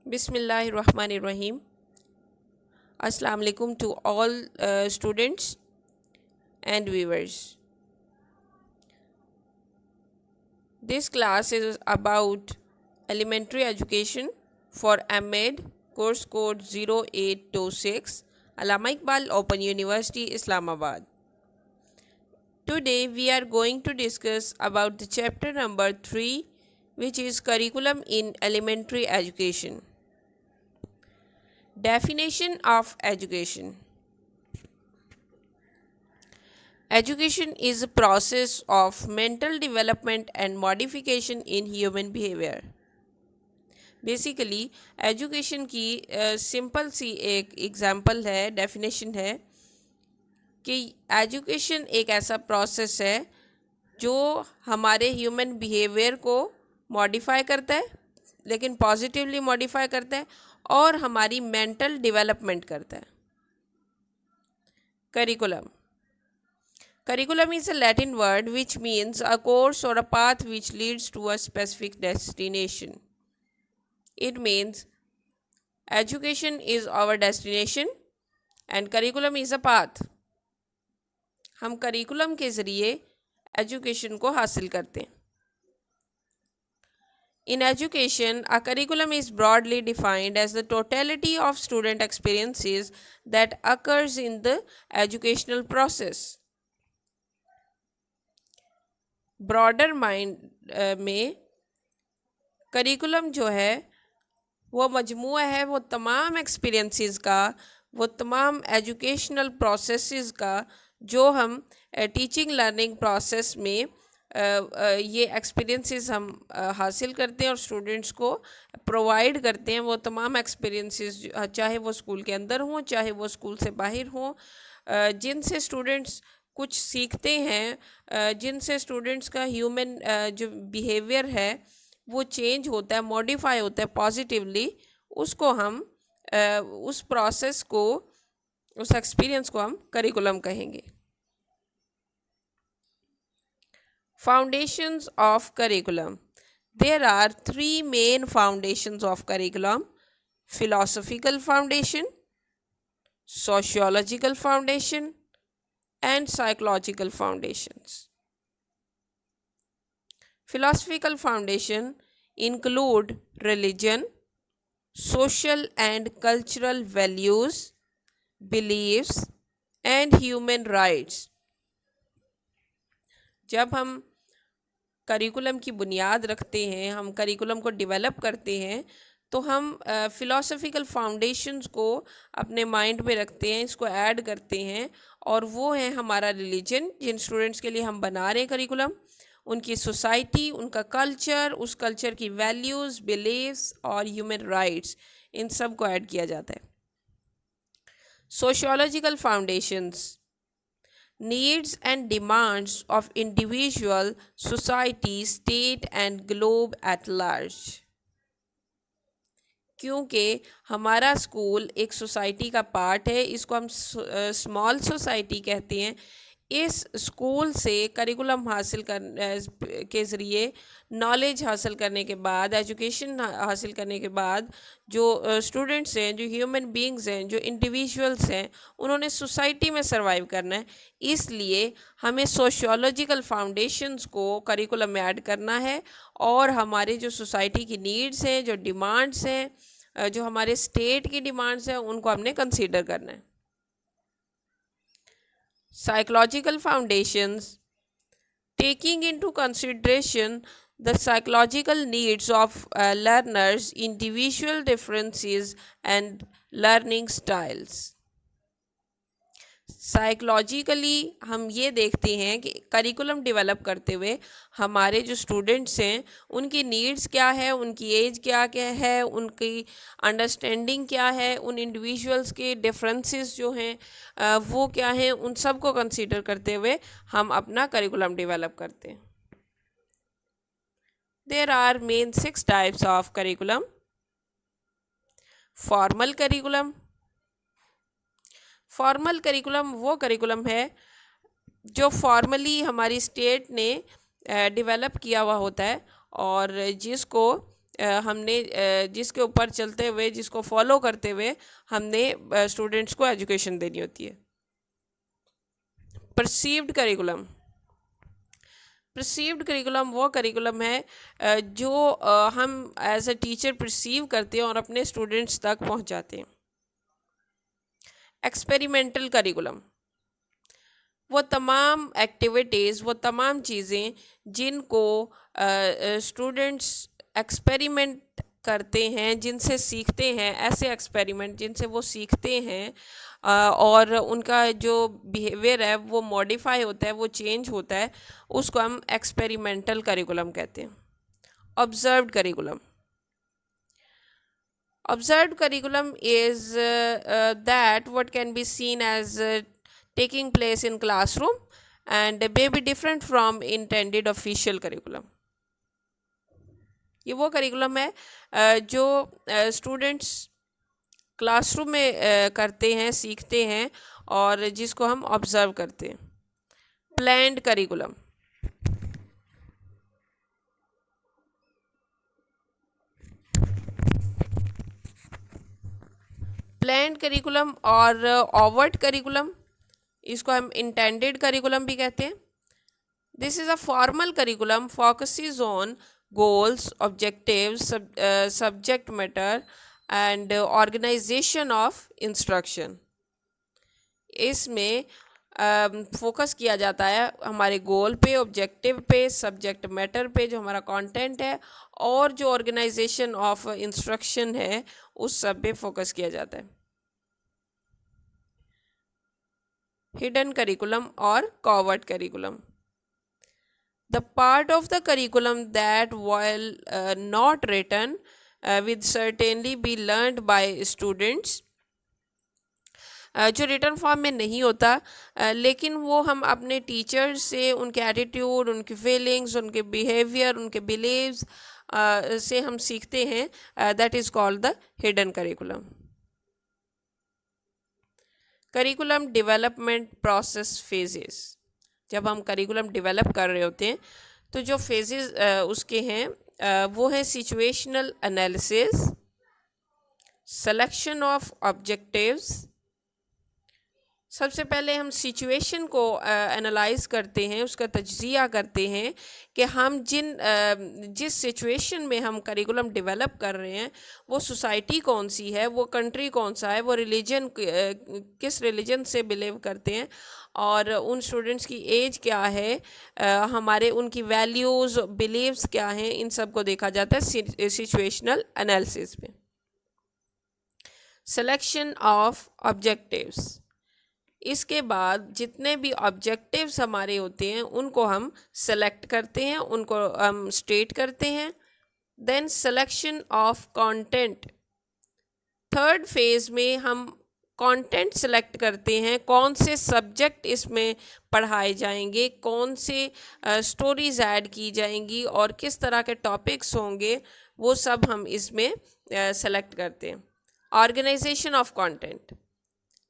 Bismillahirrahmanirrahim. Assalamu alaikum to all students and viewers. This class is about elementary education for MEd course code 0826 Allama Iqbal Open University Islamabad. Today we are going to discuss about the chapter number 3, which is curriculum in elementary education. Definition of education. Education is a process of mental development and modification in human behavior. Basically education की simple सी एक example है, definition है कि education एक ऐसा process है जो हमारे ह्यूमन बिहेवियर को मॉडिफाई करता है, लेकिन पॉजिटिवली मॉडिफाई करता है और हमारी मेंटल डेवलपमेंट करता है. Curriculum. Curriculum is a Latin word which means a course or a path which leads to a specific destination. It means education is our destination and curriculum is a path. हम curriculum के ज़रिए education को हासिल करते हैं. In education, a curriculum is broadly defined as the totality of student experiences that occurs in the educational process. Broader mind में curriculum जो है वो मजमूआ है वो तमाम एक्सपीरियंसेस का, वो तमाम एजुकेशनल प्रोसेसेस का जो हम टीचिंग लर्निंग प्रोसेस में ये एक्सपीरियंसेस हम हासिल करते हैं और स्टूडेंट्स को प्रोवाइड करते हैं. वो तमाम एक्सपीरियंसेस चाहे वो स्कूल के अंदर हों चाहे वो स्कूल से बाहर हों, जिनसे स्टूडेंट्स कुछ सीखते हैं, जिनसे स्टूडेंट्स का ह्यूमन जो बिहेवियर है वो चेंज होता है, मॉडिफाई होता है पॉजिटिवली. उसको हम उस प्रोसेस को, उस एक्सपीरियंस को हम करिकुलम कहेंगे. Foundations of curriculum. There are 3 main foundations of curriculum: philosophical foundation, sociological foundation and psychological foundations. Philosophical foundation include religion, social and cultural values, beliefs and human rights. जब हम curriculum की बुनियाद रखते हैं, हम करिकुलम को develop करते हैं, तो हम फ़िलासफ़िकल फाउंडेशंस को अपने माइंड में रखते हैं, इसको ऐड करते हैं, और वो है हमारा रिलीजन जिन स्टूडेंट्स के लिए हम बना रहे हैं करिकुलम, उनकी सोसाइटी, उनका कल्चर, उस कल्चर की वैल्यूज़, बिलीव्स और ह्यूमन राइट्स, इन सब को ऐड किया जाता है. Sociological foundations, needs and demands of individual, society, state and globe at large. क्योंकि हमारा स्कूल एक सोसाइटी का पार्ट है, इसको हम स्मॉल सोसाइटी कहते हैं. इस स्कूल से करिकुलम हासिल के ज़रिए नॉलेज हासिल करने के बाद, एजुकेशन हासिल करने के बाद, जो स्टूडेंट्स हैं, जो ह्यूमन बीइंग्स हैं, जो इंडिविजुअल्स हैं, उन्होंने सोसाइटी में सर्वाइव करना है. इसलिए हमें सोशियोलॉजिकल फाउंडेशंस को करिकुलम में ऐड करना है और हमारे जो सोसाइटी की नीड्स हैं, जो डिमांड्स हैं, जो हमारे स्टेट की डिमांड्स हैं, उनको हमने कंसीडर करना है. Psychological foundations, taking into consideration the psychological needs of learners, individual differences and learning styles. Psychologically हम ये देखते हैं कि करिकुलम डेवलप करते हुए हमारे जो स्टूडेंट्स हैं उनकी नीड्स क्या है, उनकी एज क्या क्या है, उनकी अंडरस्टैंडिंग क्या है, उन इंडिविजुअल्स के डिफरेंसेस जो हैं वो क्या हैं, उन सब को कंसीडर करते हुए हम अपना करिकुलम डेवलप करते हैं. There are main 6 types of curriculum. Formal curriculum. Formal curriculum वो करिकुलम है जो फॉर्मली हमारी स्टेट ने डेवलप किया हुआ होता है और जिसको हमने जिसके ऊपर चलते हुए, जिसको फॉलो करते हुए हमने स्टूडेंट्स को एजुकेशन देनी होती है। परसीव्ड करिकुलम, परसीव्ड करिकुलम वो करिकुलम है जो हम एज अ टीचर परसीव करते हैं और अपने स्टूडेंट्स तक पहुंचाते हैं। एक्सपेरिमेंटल करिकुलम वो तमाम एक्टिविटीज़, वो तमाम चीज़ें जिनको स्टूडेंट्स एक्सपेरिमेंट करते हैं, जिनसे सीखते हैं, ऐसे एक्सपेरिमेंट जिनसे वो सीखते हैं और उनका जो बिहेवियर है वो मॉडिफाई होता है, वो चेंज होता है, उसको हम एक्सपेरिमेंटल करिकुलम कहते हैं। Observed curriculum, observed curriculum is that what can be seen as taking place in classroom and may be different from intended official curriculum। ये वो करिकुलम है जो स्टूडेंट्स क्लासरूम में करते हैं, सीखते हैं और जिसको हम ऑब्जर्व करते हैं। प्लान्ड करिकुलम, प्लान्ड करिकुलम और ओवर्ट करिकुलम, इसको हम इंटेंडेड करिकुलम भी कहते हैं। This is a formal curriculum focuses on goals, objectives, subject matter and organisation of instruction. इसमें फोकस किया जाता है हमारे गोल पे, ऑब्जेक्टिव पे, सब्जेक्ट मैटर पे, जो हमारा कंटेंट है, और जो ऑर्गेनाइजेशन ऑफ इंस्ट्रक्शन है उस सब पे फोकस किया जाता है। हिडन करिकुलम और कॉवर्ट curriculum, the part of the curriculum that while not written will certainly be learned by students, जो रिटर्न फॉर्म में नहीं होता लेकिन वो हम अपने टीचर से उनके एटीट्यूड, उनकी फीलिंग्स, उनके बिहेवियर, उनके बिलीव्स से हम सीखते हैं, that is called the hidden curriculum. Curriculum development process phases, जब हम करिकुलम डेवलप कर रहे होते हैं तो जो फेजेस उसके हैं वो है situational analysis, selection of objectives. सबसे पहले हम सिचुएशन को एनालाइज करते हैं, उसका तज्जिया करते हैं कि हम जिस सिचुएशन में हम करिकुलम डेवलप कर रहे हैं वो सोसाइटी कौन सी है, वो कंट्री कौन सा है, वो रिलीजन किस रिलीजन से बिलीव करते हैं, और उन स्टूडेंट्स की एज क्या है, हमारे उनकी वैल्यूज़, बिलीव्स क्या हैं, इन सब को देखा जाता है सिचुएशनल एनालिसिस में। सिलेक्शन ऑफ ऑब्जेक्टिव्स, इसके बाद जितने भी ऑब्जेक्टिव्स हमारे होते हैं उनको हम सेलेक्ट करते हैं, उनको हम स्टेट करते हैं। Then selection of content, third phase में हम कंटेंट सेलेक्ट करते हैं, कौन से सब्जेक्ट इसमें पढ़ाए जाएंगे, कौन से स्टोरीज ऐड की जाएंगी और किस तरह के टॉपिक्स होंगे, वो सब हम इसमें सेलेक्ट करते हैं। ऑर्गेनाइजेशन ऑफ कंटेंट,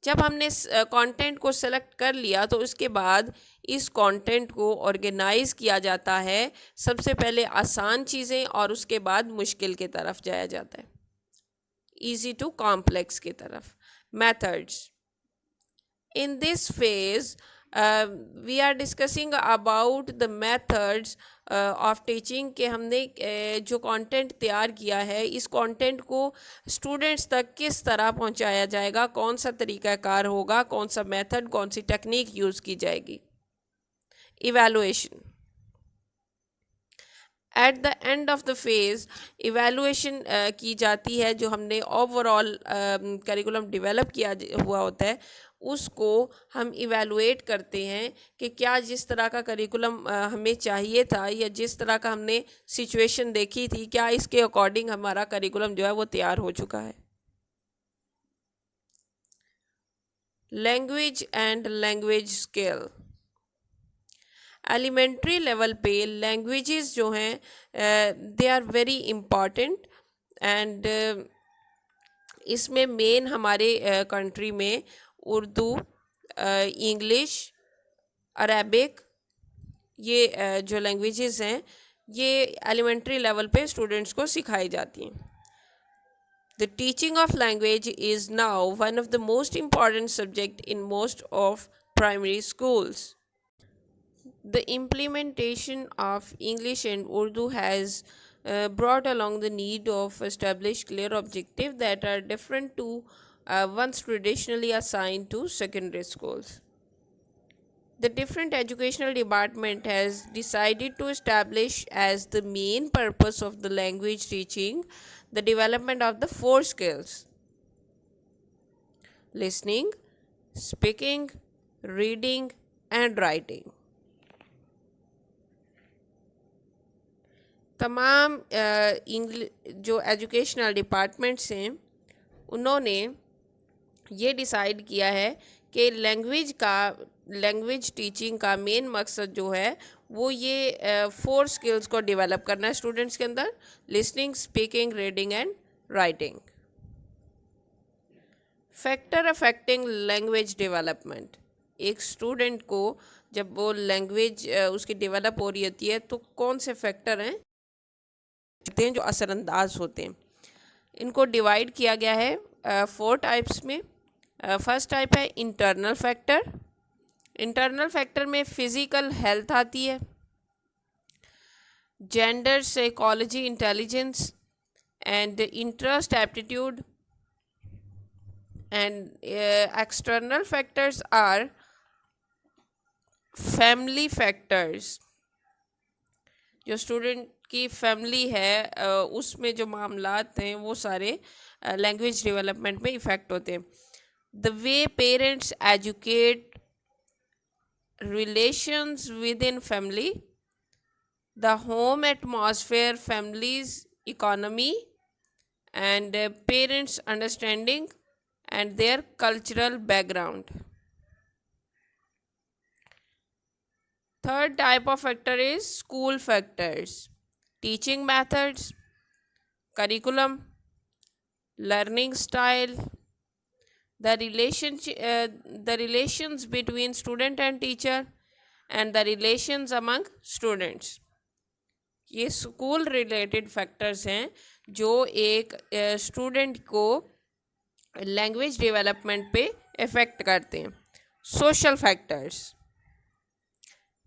जब हमने कंटेंट को सेलेक्ट कर लिया तो उसके बाद इस कंटेंट को ऑर्गेनाइज किया जाता है, सबसे पहले आसान चीज़ें और उसके बाद मुश्किल की तरफ जाया जाता है, इजी टू कॉम्प्लेक्स की तरफ। Methods, in this phase we are discussing about the methods of teaching, कि हमने जो कंटेंट तैयार किया है इस कंटेंट को स्टूडेंट्स तक किस तरह पहुंचाया जाएगा, कौन सा तरीक़ाकार होगा, कौन सा मेथड, कौन सी टेक्निक यूज़ की जाएगी। Evaluation, at the end of the phase evaluation की जाती है, जो हमने ओवरऑल करिकुलम डेवलप किया हुआ होता है उसको हम इवैल्यूएट करते हैं कि क्या जिस तरह का करिकुलम हमें चाहिए था या जिस तरह का हमने सिचुएशन देखी थी, क्या इसके अकॉर्डिंग हमारा करिकुलम जो है वो तैयार हो चुका है। Language and language skill, elementary level पे लैंग्वेजेस जो हैं they are very important and इसमें मेन हमारे कंट्री में उर्दू, इंग्लिश, अरेबिक, ये जो लैंग्वेजेस हैं ये एलिमेंट्री लेवल पे स्टूडेंट्स को सिखाई जाती हैं। The teaching of language is now one of the most important subject in most of primary schools. The implementation of English and Urdu has brought along the need of establish clear objectives that are different to ones traditionally assigned to secondary schools. The different educational department has decided to establish as the main purpose of the language teaching the development of the four skills: listening, speaking, reading and writing. तमाम जो educational departments हैं उन्होंने ये decide किया है कि language teaching का main मकसद जो है वो ये फोर स्किल्स को डेवलप करना है स्टूडेंट्स के अंदर: listening, speaking, reading and writing. Factor affecting language development, एक स्टूडेंट को जब वो लैंग्वेज उसकी डेवलप हो रही होती है तो कौन से फैक्टर हैं जो असरअंदाज होते हैं। इनको डिवाइड किया गया है फोर टाइप्स में। फर्स्ट टाइप है इंटरनल फैक्टर। इंटरनल फैक्टर में फिज़िकल हेल्थ आती है, gender, psychology, intelligence and interest, aptitude. And external factors are family factors. जो स्टूडेंट की फैमिली है उसमें जो मामलात हैं वो सारे लैंग्वेज डेवलपमेंट में इफ़ेक्ट होते हैं। The way parents educate, relations within family, the home atmosphere, family's economy and parents' understanding and their cultural background. Third type of factor is school factors: teaching methods, curriculum, learning style, the relations between student and teacher and the relations among students. ये school related factors हैं जो एक student को language development पे effect करते हैं। Social factors: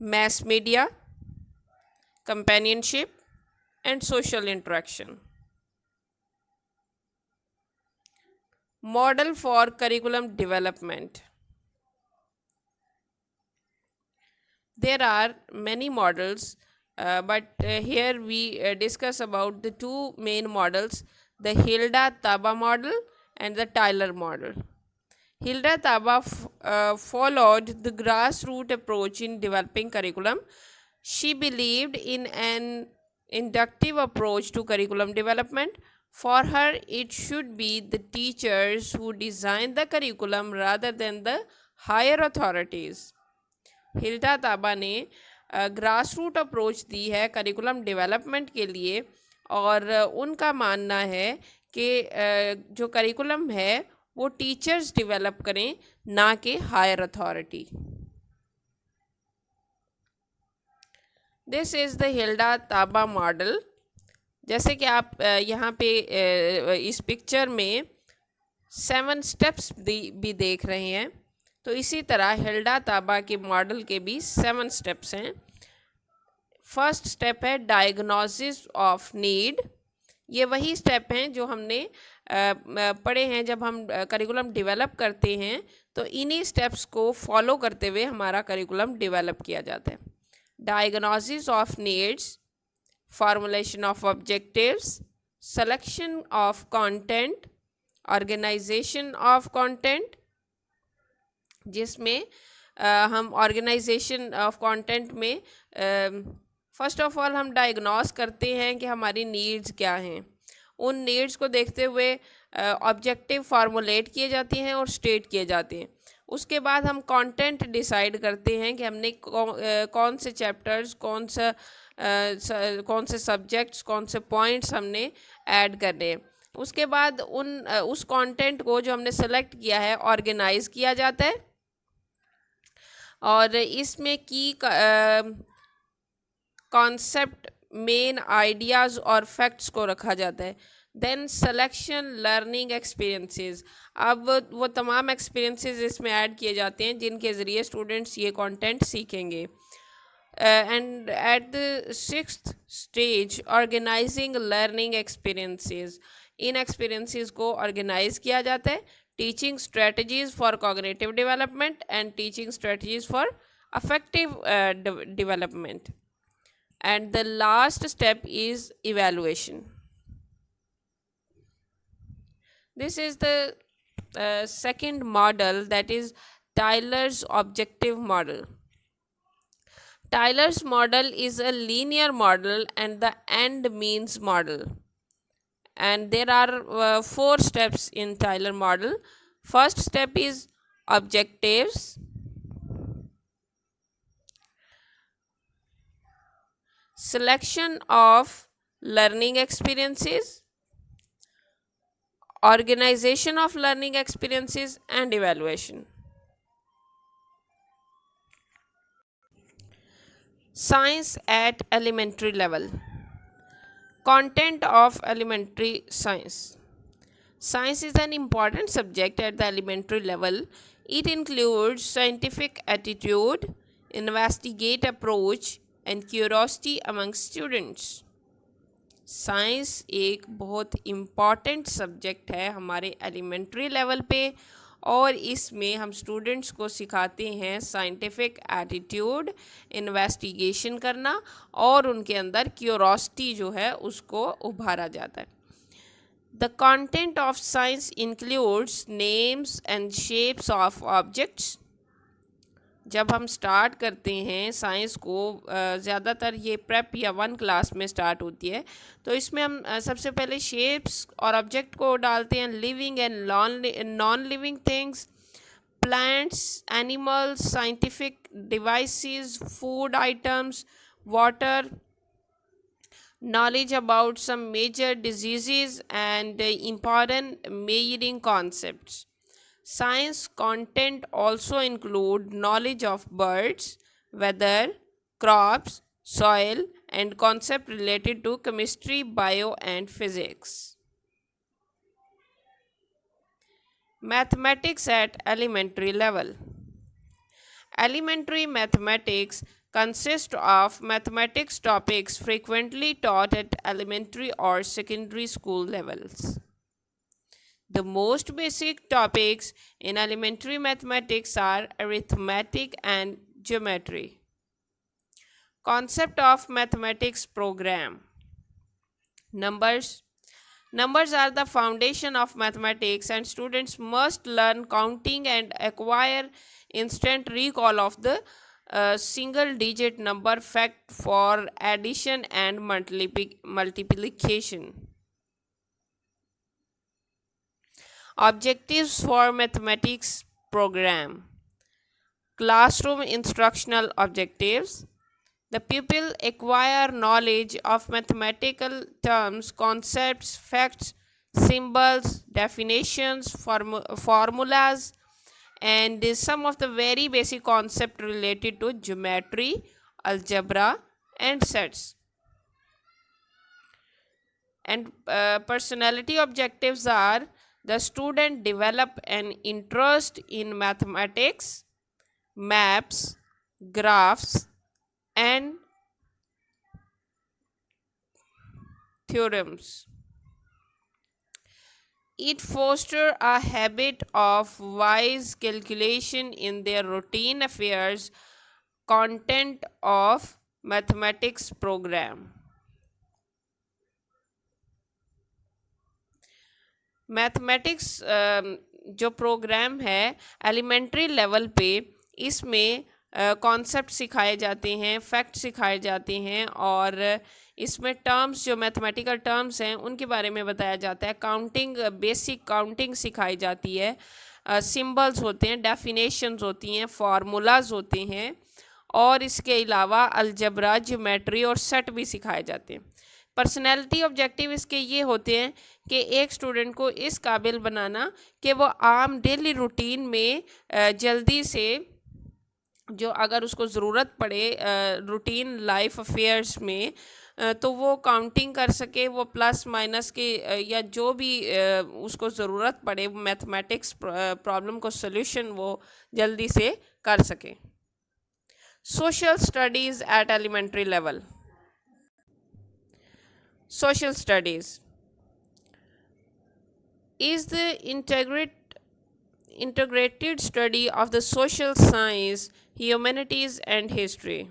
mass media, companionship and social interaction. Model for curriculum development. There are many models, but here we discuss about the two main models: the Hilda Taba model and the Tyler model. Hilda Taba followed the grassroots approach in developing curriculum. She believed in an inductive approach to curriculum development. For her, it should be the teachers who design the curriculum rather than the higher authorities. Hilda Taba ने grass root approach दी है curriculum development के लिए और उनका मानना है कि जो करिकुलम है वो टीचर्स डेवलप करें, ना कि higher authority. This is the Hilda Taba model. जैसे कि आप यहाँ पे इस पिक्चर में 7 स्टेप्स भी देख रहे हैं, तो इसी तरह हिल्डा ताबा के मॉडल के भी 7 स्टेप्स हैं। फर्स्ट स्टेप है डायग्नोसिस ऑफ नीड। ये वही स्टेप हैं जो हमने पढ़े हैं जब हम करिकुलम डेवलप करते हैं, तो इन्हीं स्टेप्स को फॉलो करते हुए हमारा करिकुलम डेवलप किया जाता है। Diagnosis of needs, formulation of objectives, selection of content, organization of content, जिसमें हम organization of content में फर्स्ट ऑफ ऑल हम डायग्नोस करते हैं कि हमारी नीड्स क्या हैं। उन नीड्स को देखते हुए ऑब्जेक्टिव फार्मूलेट किए जाते हैं और स्टेट किए जाते हैं। उसके बाद हम कंटेंट डिसाइड करते हैं कि हमने कौन से चैप्टर्स, कौन से सब्जेक्ट्स, कौन से पॉइंट्स हमने ऐड करने हैं। उसके बाद उस कंटेंट को जो हमने सेलेक्ट किया है ऑर्गेनाइज किया जाता है और इसमें की कॉन्सेप्ट मेन आइडियाज़ और फैक्ट्स को रखा जाता है। देन सिलेक्शन लर्निंग एक्सपीरियंसेस, अब वो तमाम एक्सपीरियंसेस इसमें ऐड किए जाते हैं जिनके ज़रिए स्टूडेंट्स ये कंटेंट सीखेंगे। And at the sixth stage organising learning experiences, इन एक्सपीरियंसेस को ऑर्गेनाइज किया जाता है। Teaching strategies for cognitive development and teaching strategies for affective development. And the last step is evaluation. This is the second model, that is Tyler's objective model. Tyler's model is a linear model and the end means model. And there are 4 steps in Tyler model. First step is objectives. Selection of learning experiences, organization of learning experiences, and evaluation. Science at elementary level. Content of elementary science. Science is an important subject at the elementary level. It includes scientific attitude, investigate approach, and curiosity among students. Science एक बहुत important subject है हमारे elementary level पे, और इसमें हम students को सिखाते हैं साइंटिफिक एटीट्यूड, इन्वेस्टिगेशन करना, और उनके अंदर क्यूरोसिटी जो है उसको उभारा जाता है। The content of science includes names and shapes of objects. जब हम स्टार्ट करते हैं साइंस को, ज़्यादातर ये प्रेप या 1 क्लास में स्टार्ट होती है, तो इसमें हम सबसे पहले शेप्स और ऑब्जेक्ट को डालते हैं। Living and non living things, plants, animals, scientific devices, food items, water, knowledge about some major diseases, and important measuring concepts. Science content also include knowledge of birds, weather, crops, soil, and concept related to chemistry, bio, and physics. Mathematics at elementary level. Elementary mathematics consist of mathematics topics frequently taught at elementary or secondary school levels. The most basic topics in elementary mathematics are arithmetic and geometry. Concept of mathematics program. Numbers. Numbers are the foundation of mathematics, and students must learn counting and acquire instant recall of the single digit number fact for addition and multiplication. Objectives for mathematics program. Classroom instructional objectives. The pupil acquire knowledge of mathematical terms, concepts, facts, symbols, definitions, formulas, and some of the very basic concepts related to geometry, algebra, and sets. And personality objectives are: the student develop an interest in mathematics, maps, graphs, and theorems. It fosters a habit of wise calculation in their routine affairs. Content of mathematics program. Mathematics जो programme है elementary level पे, इसमें concept सिखाए जाते हैं, fact सिखाए जाते हैं, और इसमें टर्म्स जो मैथमेटिकल टर्म्स हैं उनके बारे में बताया जाता है। काउंटिंग, बेसिक काउंटिंग सिखाई जाती है, सिंबल्स होते हैं, डेफिनेशंस होती हैं, फार्मूलाज होते हैं, और इसके अलावा अलजबरा, ज्योमेट्री और सेट भी सिखाए जाते हैं। पर्सनैलिटी ऑब्जेक्टिव इसके ये होते हैं कि एक स्टूडेंट को इस काबिल बनाना कि वो आम डेली रूटीन में जल्दी से, जो अगर उसको ज़रूरत पड़े रूटीन लाइफ अफेयर्स में, तो वो काउंटिंग कर सके, वो प्लस माइनस के या जो भी उसको ज़रूरत पड़े मैथमेटिक्स प्रॉब्लम को सॉल्यूशन वो जल्दी से कर सके. Social studies at elementary level. Social studies is the integrated study of the social science, humanities, and history.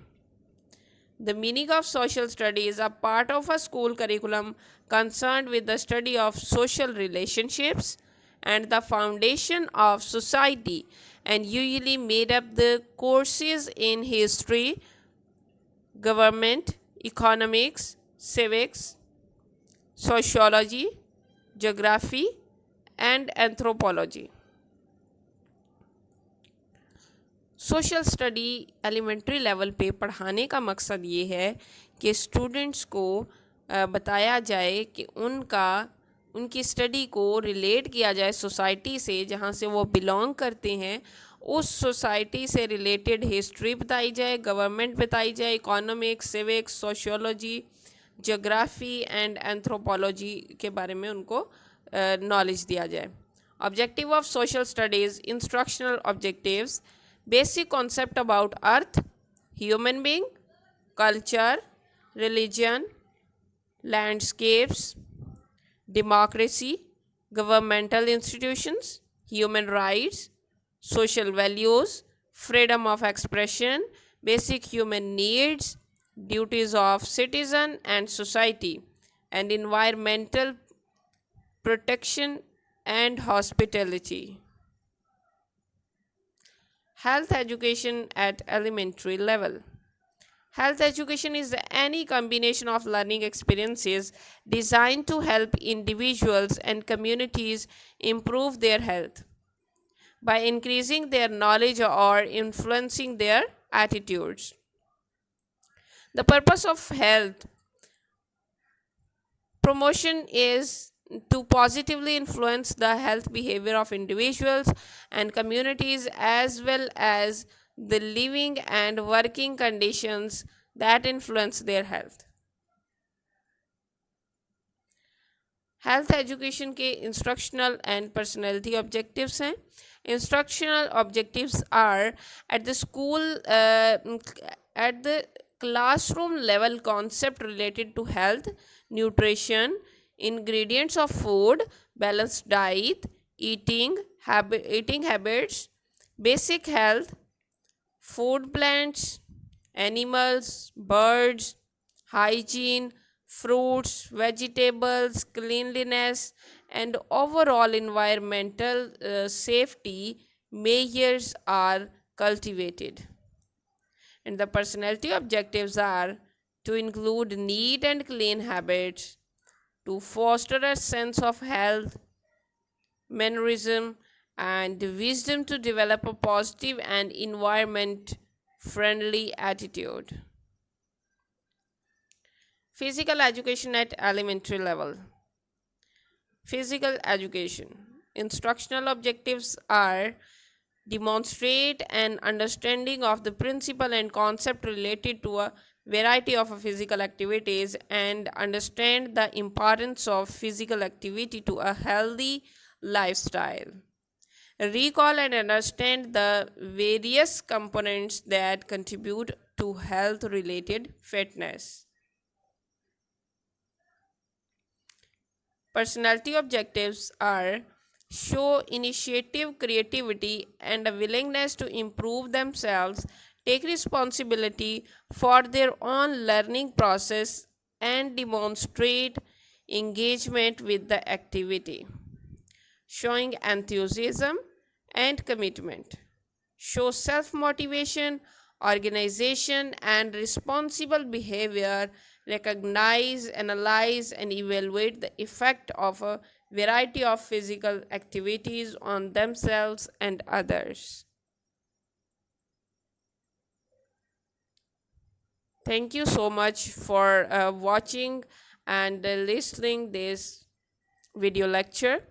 The meaning of social studies are part of a school curriculum concerned with the study of social relationships and the foundation of society, and usually made up the courses in history, government, economics, civics, sociology, geography, and anthropology. Social study elementary level पे पढ़ाने का मकसद ये है कि students को बताया जाए कि उनकी स्टडी को रिलेट किया जाए सोसाइटी से जहाँ से वो बिलोंग करते हैं. उस सोसाइटी से रिलेटेड हिस्ट्री बताई जाए, गवर्नमेंट बताई जाए, economics, civics, sociology, geography and anthropology के बारे में उनको नॉलेज दिया जाए. Objective of social studies. Instructional objectives: basic concept about earth, human being, culture, religion, landscapes, democracy, governmental institutions, human rights, social values, freedom of expression, basic human needs, duties of citizen and society, and environmental protection and hospitality. Health education at elementary level. Health education is any combination of learning experiences designed to help individuals and communities improve their health by increasing their knowledge or influencing their attitudes. The purpose of health promotion is to positively influence the health behavior of individuals and communities, as well as the living and working conditions that influence their health. Health education के instructional and personality objectives हैं. Instructional objectives are at the school at the classroom level concept related to health, nutrition, ingredients of food, balanced diet, eating habits, basic health, food plants, animals, birds, hygiene, fruits, vegetables, cleanliness, and overall environmental safety measures are cultivated. And the personality objectives are to include neat and clean habits, to foster a sense of health, mannerism, and wisdom, to develop a positive and environment-friendly attitude. Physical education at elementary level. Physical education. Instructional objectives are demonstrate an understanding of the principle and concept related to a variety of physical activities and understand the importance of physical activity to a healthy lifestyle. Recall and understand the various components that contribute to health related fitness. Personality objectives are show initiative, creativity, and a willingness to improve themselves, take responsibility for their own learning process, and demonstrate engagement with the activity. Showing enthusiasm and commitment. Show self motivation, organization, and responsible behavior. Recognize, analyze, and evaluate the effect of a variety of physical activities on themselves and others. Thank you so much for watching and listening this video lecture.